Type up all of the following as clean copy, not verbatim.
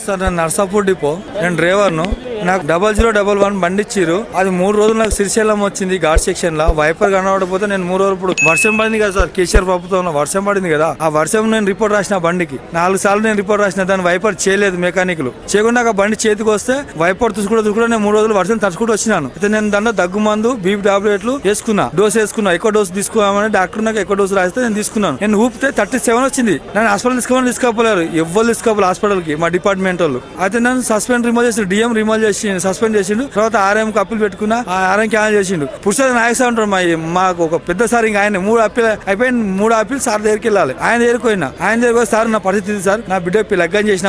Sir నేను Narsapur depot, నేను డ్రైవర్ను. నాకు 0011 బండి ఇచ్చిర్రు. అది 3 రోజులు నాకు శ్రీశైలం వచ్చింది ఘాట్ సెక్షన్ లో. వైపర్ కనబడకపోతే నేను 3 రోజులు, ఇప్పుడు వర్షం పడింది కదా సార్, కేసీఆర్ ప్రభుత్వంలో వర్షం పడింది కదా, ఆ వర్షం నేను రిపోర్ట్ రాసిన బండికి 4 సార్లు నేను రిపోర్ట్ రాసిన. దాన్ని వైపర్ చేయలేదు మెకానిక్లు, చేయకుండా ఆ బండి చేతికి వస్తే వైపర్ తుసుకుంటూ నేను 3 రోజులు వర్షం తడుచుకుంటూ వచ్చినాను. అయితే నేను దాంట్లో దగ్గు మందు, బీపీ టాబ్లెట్లు వేసుకున్నా, డోస్ వేసుకున్నా. ఎక్కువ డోస్ తీసుకోమని డాక్టర్ నాకు ఎక్కువ డోస్ రాస్తే నేను తీసుకున్నాను. నేను ఊపితే 37 వచ్చింది. నేను హాస్పిటల్ తీసుకోపోలేరు, ఎవ్వరు తీసుకోవాలి హాస్పిటల్ కి, మా డిపార్ట్మెంట్ వాళ్ళు. అయితే నన్ను సస్పెండ్ రిమూవ్ చేసి డిఎం రిమూవ్ చేసి సస్పెండ్ చేసిండు. తర్వాత RM కి అప్పీల్ పెట్టుకున్నా, ఆ RM క్యాన్సిల్ చేసిండు. పురుషోత్త నాయక్ సార్ ఉంటారు మాకు ఒక పెద్ద సార్. ఇంకా ఆయన 3 అప్పీల్ అయిపోయిన, 3 అప్పీల్ సార్ దగ్గరికి వెళ్ళాలి. ఆయన దగ్గరికి పోయినా, ఆయన దగ్గరికి సార్ నా పరిస్థితి సార్, నా బిడ్డ లగ్గం చేసిన,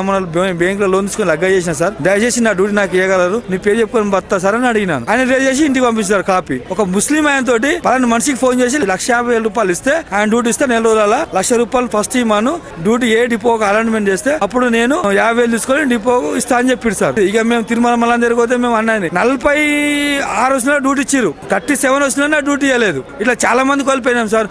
బ్యాంక్ లో లోన్ తీసుకుని లగ్గం చేసిన సార్, దయచేసి నా డ్యూటీ నాకు ఇవ్వగలరు, నీ పేరు చెప్పుకొని బతా సార్ అని అడిగినాను. ఆయన రేజ్ చేసి ఇంటికి పంపిస్తారు కాపీ. ఒక ముస్లిం ఆయన తోటి పలానా మనిషికి ఫోన్ చేసి 1,50,000 రూపాయలు ఇస్తే, ఆయన డ్యూటీ ఇస్తే 4 రోజుల 1,00,000 రూపాయలు ఫస్ట్ ఇమాను డ్యూటీ ఏ డిపోకి అలాట్మెంట్ చేస్తే అప్పుడు నేను 50,000 తీసుకొని డిపోకు ఇస్తా అని చెప్పారు సార్. ఇక మేము తిరుమల మళ్ళీ జరిగితే మేము అన్నాయని 46 వచ్చిన డ్యూటీ ఇచ్చిర్రు, 37 వచ్చినా డ్యూటీ ఇవ్వలేదు. ఇట్లా చాలా మంది కోల్పోయినాం సార్.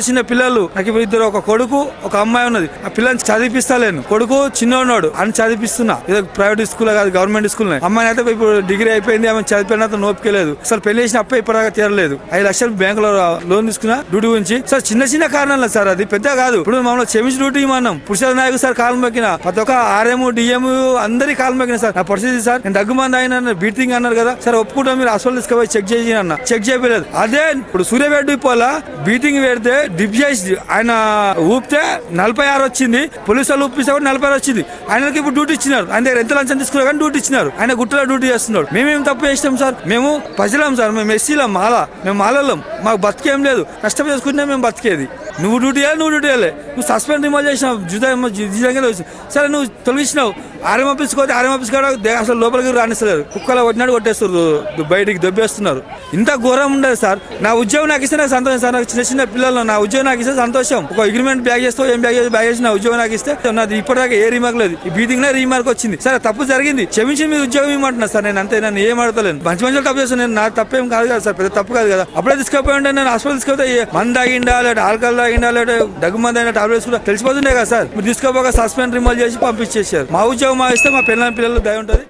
చిన్న పిల్లలు, నాకు ఇద్దరు, ఒక కొడుకు ఒక అమ్మాయి ఉన్నది. ఆ పిల్లని చదివిస్తాలేను. కొడుకు చిన్న ఉన్నాడు అని చదివిస్తున్నా, ఏదో ప్రైవేట్ స్కూల్ కాదు గవర్నమెంట్ స్కూల్. అమ్మాయి అయితే ఇప్పుడు డిగ్రీ అయిపోయింది, ఆమె చదివిపోయినంత నోపికలేదు. అసలు పెళ్లి చేసిన అప్ప ఇప్పటిదాకా తీరలేదు. 5 లక్షలు బ్యాంక్ లో లోన్ తీసుకున్నా డ్యూటీ గురించి సార్. చిన్న కారణాలు సార్, అది పెద్ద కాదు. ఇప్పుడు మమ్మల్ని క్షమించి డ్యూటీ మనం పురుషోత్త నాయకు సార్ కాలు మొక్కిన, ప్రతి ఒక్క RM DM అందరి కాలు మొక్కిన సార్. నా పరిస్థితి సార్, నేను దగ్గు మంది అయినా బీటింగ్ అన్నారు కదా సార్, ఒప్పుకుంటా మీరు హాస్పిటల్ తీసుకుపోయి చెక్ చేసి అన్న, చెక్ చేయలేదు. అదే ఇప్పుడు సూర్యాపేట డిపోలా బీటింగ్ పెడితే డిప్ చేసి ఆయన ఊపితే 46 వచ్చింది, పోలీసు వాళ్ళు ఊపిస్తే 46 వచ్చింది. ఆయనకి ఇప్పుడు డ్యూటీ ఇచ్చినారు. ఆయన దగ్గర ఎంత లంచం తీసుకున్నారు కానీ డ్యూటీ ఇచ్చినారు. ఆయన గుట్టలో డ్యూటీ చేస్తున్నాడు. మేమేం తప్పు చేసినాం సార్? మేము ప్రజలం సార్, మేము ఎస్సీలం, మేము మాలలం, మాకు బతికేం లేదు. కష్టం చేసుకుంటే మేము బతికేది. నువ్వు డ్యూటీ చేయాలి. నువ్వు సస్పెండ్ రిమూవ్ చేసినావు, సరే నువ్వు తొలగించినావు. RM ఆఫీస్ పోతే RM ఆఫీస్ కూడా అసలు లోపలికి రానిస్తలేరు, కుక్కలు కొట్టినాడు కొట్టేస్తారు, బయటికి దొబ్బేస్తున్నారు. ఇంత ఘోరం ఉండదు సార్. నా ఉద్యోగం నాకు ఇస్తే నాకు సంతోషం సార్. నాకు చిన్న పిల్లలు, నా ఉద్యోగం నాకు ఇస్తే సంతోషం. ఒక అగ్రిమెంట్ బ్యాగ్ చేస్తావు, ఏం బ్యాగ్ చేసి నా ఉద్యోగం నాకు ఇస్తే నాది ఇప్పటిదాకా ఏ రీమార్క్ లేదు. ఈ బీటింగ్ లో రీమార్క్ వచ్చింది. సరే తప్పు జరిగింది, క్షమించి మీరు ఉద్యోగం ఇవ్వమంటున్నా సార్. నేను అంతే, నన్ను ఏం అడతలేను. మంచి తప్పు చేస్తాను నేను, నా తప్పేం కాదు కదా సార్, పెద్ద తప్పు కాదు కదా. అప్పుడే తీసుకుపోయి ఉంటే నేను హాస్పిటల్ తీసుకుపోతే మంది తాగిండా, లేదా ఆల్కహాల్ తాగిండా, లేదా దగ్గు మంది అయినా టాబ్లెట్స్ కూడా తెలిసిపోతుండే కదా సార్. మీరు తీసుకోపోక సస్పెండ్ రిమూవ్ చేసి పంపించేసారు. మా ఉద్యోగం మా ఇస్తే మా పిల్లలు దయ ఉంటుంది.